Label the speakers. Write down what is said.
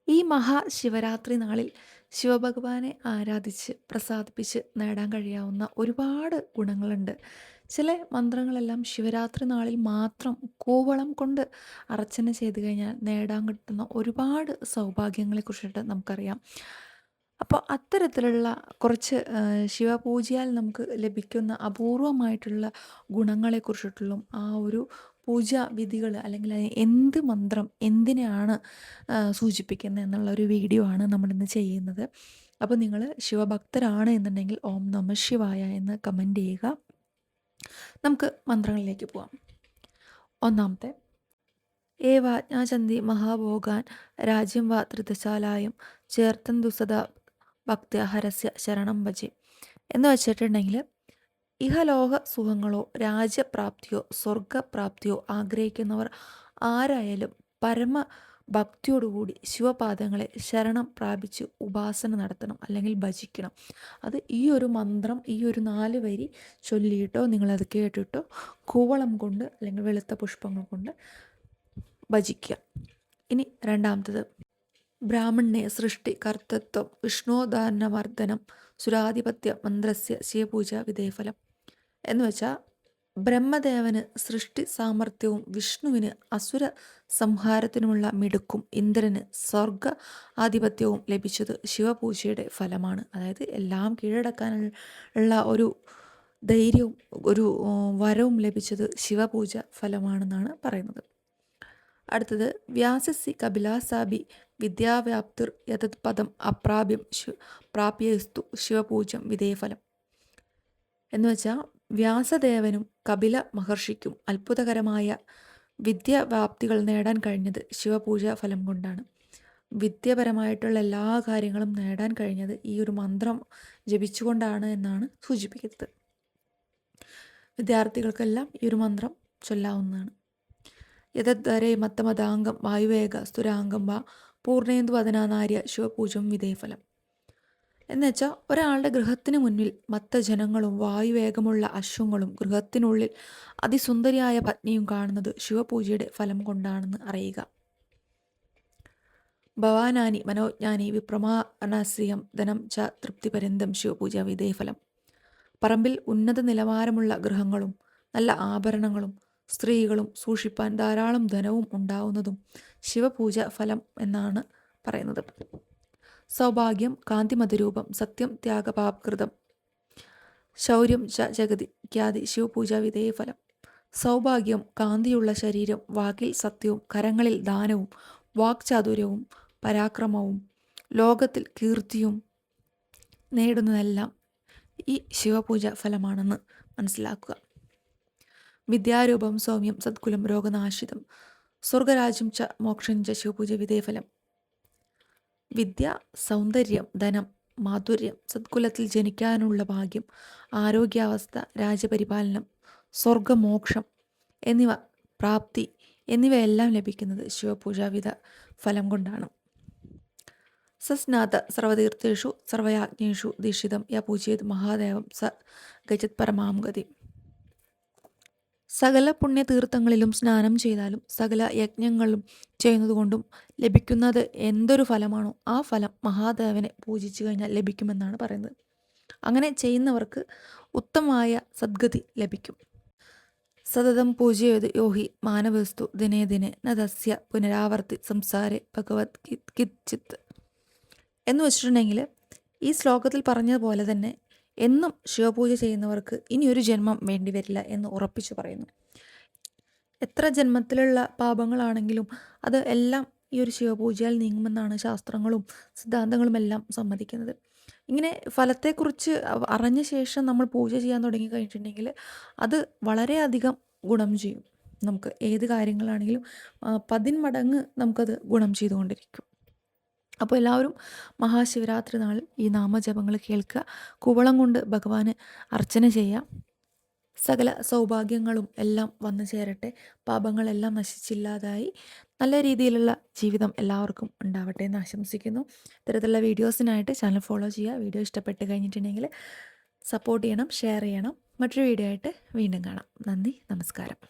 Speaker 1: ഈ മഹാശിവരാത്രി നാളിൽ ശിവഭഗവാനെ ആരാധിച്ച് പ്രസാദിപ്പിച്ച് നേടാൻ കഴിയാവുന്ന ഒരുപാട് ഗുണങ്ങളുണ്ട്. ചില മന്ത്രങ്ങളെല്ലാം ശിവരാത്രി നാളിൽ മാത്രം കൂവളം കൊണ്ട് അർച്ചന ചെയ്തു കഴിഞ്ഞാൽ നേടാൻ കിട്ടുന്ന ഒരുപാട് സൗഭാഗ്യങ്ങളെക്കുറിച്ചിട്ട് നമുക്കറിയാം. അപ്പോൾ അത്തരത്തിലുള്ള കുറച്ച് ശിവപൂജയാൽ നമുക്ക് ലഭിക്കുന്ന അപൂർവമായിട്ടുള്ള ഗുണങ്ങളെക്കുറിച്ചിട്ടുള്ള ആ ഒരു പൂജാ വിധികൾ അല്ലെങ്കിൽ എന്ത് മന്ത്രം എന്തിനെയാണ് സൂചിപ്പിക്കുന്നത് എന്നുള്ള ഒരു വീഡിയോ ആണ് നമ്മളിന്ന് ചെയ്യുന്നത്. അപ്പോൾ നിങ്ങൾ ശിവഭക്തരാണ് എന്നുണ്ടെങ്കിൽ ഓം നമഃ ശിവായ എന്ന് കമൻറ്റ് ചെയ്യുക. നമുക്ക് മന്ത്രങ്ങളിലേക്ക് പോവാം. ഒന്നാമത്തെ, ഏവാജ്ഞാചന്തി മഹാഭോഗാൻ രാജ്യം വാ ധൃതശാലായം ചേർത്തന്തു സദാ ഭക്ത്യ ഹരസ്യ ശരണം ഭജെ എന്ന് വെച്ചിട്ടുണ്ടെങ്കിൽ, ഇഹലോക സുഖങ്ങളോ രാജ്യപ്രാപ്തിയോ സ്വർഗപ്രാപ്തിയോ ആഗ്രഹിക്കുന്നവർ ആരായാലും പരമ ഭക്തിയോടുകൂടി ശിവപാദങ്ങളെ ശരണം പ്രാപിച്ച് ഉപാസന നടത്തണം അല്ലെങ്കിൽ ഭജിക്കണം. അത് ഈ ഒരു മന്ത്രം ഈ ഒരു 4 വരി ചൊല്ലിയിട്ടോ നിങ്ങളത് കേട്ടിട്ടോ കൂവളം കൊണ്ട് അല്ലെങ്കിൽ വെളുത്ത പുഷ്പങ്ങൾ കൊണ്ട് ഭജിക്കുക. ഇനി രണ്ടാമത്തത്, ബ്രാഹ്മണ്യെ സൃഷ്ടി കർത്തൃത്വം വിഷ്ണോദാനമർദ്ദനം സുരാധിപത്യ മന്ത്രസ്യ ശിവപൂജ വിധേയഫലം എന്ന് വെച്ചാൽ, ബ്രഹ്മദേവന് സൃഷ്ടി സാമർഥ്യവും വിഷ്ണുവിന് അസുര സംഹാരത്തിനുമുള്ള മിടുക്കും ഇന്ദ്രന് സ്വർഗ ആധിപത്യവും ലഭിച്ചത് ശിവപൂജയുടെ ഫലമാണ്. അതായത് എല്ലാം കീഴടക്കാനുള്ള ഒരു ധൈര്യവും ഒരു വരവും ലഭിച്ചത് ശിവപൂജ ഫലമാണെന്നാണ് പറയുന്നത്. അടുത്തത്, വ്യാസസി കപിലാസാബി വിദ്യാവ്യാപ്തിർ യതത് പദം അപ്രാപ്യം പ്രാപ്യസ്തു ശിവപൂജം വിധേയഫലം എന്ന് വെച്ചാൽ, വ്യാസദേവനും കപില മഹർഷിക്കും അത്ഭുതകരമായ വിദ്യാവ്യാപ്തികൾ നേടാൻ കഴിഞ്ഞത് ശിവപൂജ ഫലം കൊണ്ടാണ്. വിദ്യാപരമായിട്ടുള്ള എല്ലാ കാര്യങ്ങളും നേടാൻ കഴിഞ്ഞത് ഈ ഒരു മന്ത്രം ജപിച്ചുകൊണ്ടാണ് എന്നാണ് സൂചിപ്പിക്കുന്നത്. വിദ്യാർത്ഥികൾക്കെല്ലാം ഈ ഒരു മന്ത്രം ചൊല്ലാവുന്നതാണ്. യതദ്ധരേ മത്തമതാംഗം വായുവേഗ സ്തുരാംഗം വാ പൂർണേന്ദു വദനാനാര്യ ശിവപൂജം വിധേയഫലം എന്ന് വെച്ചാൽ, ഒരാളുടെ ഗൃഹത്തിന് മുന്നിൽ മത്തജനങ്ങളും വായുവേഗമുള്ള അശ്വങ്ങളും ഗൃഹത്തിനുള്ളിൽ അതിസുന്ദരിയായ പത്നിയും കാണുന്നത് ശിവപൂജയുടെ ഫലം കൊണ്ടാണെന്ന് അറിയുക. ഭവാനാനി മനോജ്ഞാനി വിപ്രമാണശ്രിയം ധനം ച തൃപ്തിപര്യന്തം ശിവപൂജ വിധേയഫലം. പറമ്പിൽ ഉന്നത നിലവാരമുള്ള ഗൃഹങ്ങളും നല്ല ആഭരണങ്ങളും സ്ത്രീകളും സൂക്ഷിപ്പാൻ ധാരാളം ധനവും ഉണ്ടാവുന്നതും ശിവപൂജ ഫലം എന്നാണ് പറയുന്നത്. സൗഭാഗ്യം കാന്തിമതിരൂപം സത്യം ത്യാഗപാപകൃതം ശൗര്യം ച ജഗതി ഖ്യാതി ശിവപൂജ വിധേയഫലം. സൗഭാഗ്യം കാന്തിയുള്ള ശരീരം, വാക്കിൽ സത്യവും കരങ്ങളിൽ ദാനവും വാക്ചാതുര്യവും പരാക്രമവും ലോകത്തിൽ കീർത്തിയും നേടുന്നതെല്ലാം ഈ ശിവപൂജ ഫലമാണെന്ന് മനസ്സിലാക്കുക. വിദ്യാരൂപം സൗമ്യം സദ്കുലം രോഗനാശിതം സ്വർഗരാജ്യം ച മോക്ഷം ച ശിവപൂജ വിധേയഫലം. വിദ്യ, സൗന്ദര്യം, ധനം, മാധുര്യം, സദ്കുലത്തിൽ ജനിക്കാനുള്ള ഭാഗ്യം, ആരോഗ്യാവസ്ഥ, രാജ്യപരിപാലനം, സ്വർഗമോക്ഷം എന്നിവ പ്രാപ്തി എന്നിവയെല്ലാം ലഭിക്കുന്നത് ശിവപൂജാവിധ ഫലം കൊണ്ടാണ്. സസ്നാത സർവതീർത്ഥേഷു സർവയാജ്ഞേഷു ദീക്ഷിതം യ പൂജയേത് മഹാദേവം സ ഗജത് പരമാം ഗതി. സകല പുണ്യതീർത്ഥങ്ങളിലും സ്നാനം ചെയ്താലും സകല യജ്ഞങ്ങളും ചെയ്യുന്നതുകൊണ്ടും ലഭിക്കുന്നത് എന്തൊരു ഫലമാണോ ആ ഫലം മഹാദേവനെ പൂജിച്ചു കഴിഞ്ഞാൽ ലഭിക്കുമെന്നാണ് പറയുന്നത്. അങ്ങനെ ചെയ്യുന്നവർക്ക് ഉത്തമമായ സദ്ഗതി ലഭിക്കും. സതതം പൂജയത് യോഹി മാനവസ്തു ദിനേ ദിനേ ന തസ്യ പുനരാവർത്തി സംസാരേ ഭഗവത് കിച്ചിത്ത് എന്ന് വെച്ചിട്ടുണ്ടെങ്കിൽ, ഈ ശ്ലോകത്തിൽ പറഞ്ഞതുപോലെ തന്നെ എന്നും ശിവപൂജ ചെയ്യുന്നവർക്ക് ഇനിയൊരു ജന്മം വേണ്ടിവരില്ല എന്ന് ഉറപ്പിച്ചു പറയുന്നു. എത്ര ജന്മത്തിലുള്ള പാപങ്ങളാണെങ്കിലും അത് എല്ലാം ഈ ഒരു ശിവപൂജയാൽ നീങ്ങുമെന്നാണ് ശാസ്ത്രങ്ങളും സിദ്ധാന്തങ്ങളും എല്ലാം സമ്മതിക്കുന്നത്. ഇങ്ങനെ ഫലത്തെക്കുറിച്ച് അറിഞ്ഞ ശേഷം നമ്മൾ പൂജ ചെയ്യാൻ തുടങ്ങി കഴിഞ്ഞിട്ടുണ്ടെങ്കിൽ അത് വളരെയധികം ഗുണം ചെയ്യും. നമുക്ക് ഏത് കാര്യങ്ങളാണെങ്കിലും 10 മടങ്ങ് നമുക്കത് ഗുണം ചെയ്തുകൊണ്ടിരിക്കും. അപ്പോൾ എല്ലാവരും മഹാശിവരാത്രി നാളിൽ ഈ നാമജപങ്ങൾ കേൾക്കുക, കൂവളം കൊണ്ട് ഭഗവാന് അർച്ചന ചെയ്യാം. സകല സൗഭാഗ്യങ്ങളും എല്ലാം വന്നു ചേരട്ടെ, പാപങ്ങളെല്ലാം നശിച്ചില്ലാതായി നല്ല രീതിയിലുള്ള ജീവിതം എല്ലാവർക്കും ഉണ്ടാവട്ടെ എന്ന് ആശംസിക്കുന്നു. ഇത്തരത്തിലുള്ള വീഡിയോസിനായിട്ട് ചാനൽ ഫോളോ ചെയ്യുക. വീഡിയോ ഇഷ്ടപ്പെട്ട് കഴിഞ്ഞിട്ടുണ്ടെങ്കിൽ സപ്പോർട്ട് ചെയ്യണം, ഷെയർ ചെയ്യണം. മറ്റൊരു വീഡിയോ ആയിട്ട് വീണ്ടും കാണാം. നന്ദി, നമസ്കാരം.